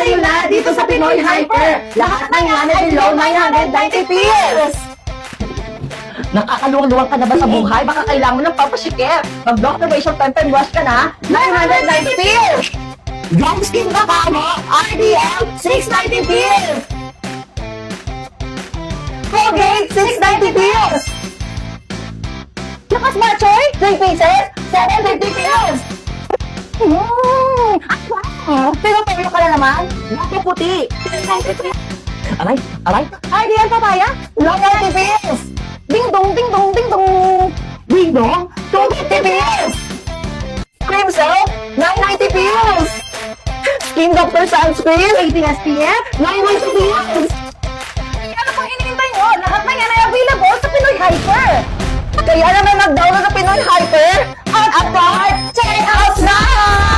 sa'yo na dito sa Pinoy Hyper. Lahat ng yan ay below 990 pills. Nakakaluwang-luwang ka na ba sa buhay? Baka kailangan mo ng pampasikip. Mag-Dr. Rachel Pempen Wash ka na. 990 pills. Young Skin Bacano, RDL 690 pills. Colgate 690 pills. Lakas Machoy 3 pieces 750 pills. Pero tayo ka na naman. Naku puti. Aray, aray. RDL papaya 190 pills. Ding dong, ding dong, ding dong. Ding dong. 250 pills. Cream Soap 990 pills. Skin Doctor Sunscreen 80 SPF 990 pills. Ano pang hinihintay nyo? Lahat na yan ay available sa Pinoy Hyper. Kaya naman mag-download sa Pinoy Hyper at check out na!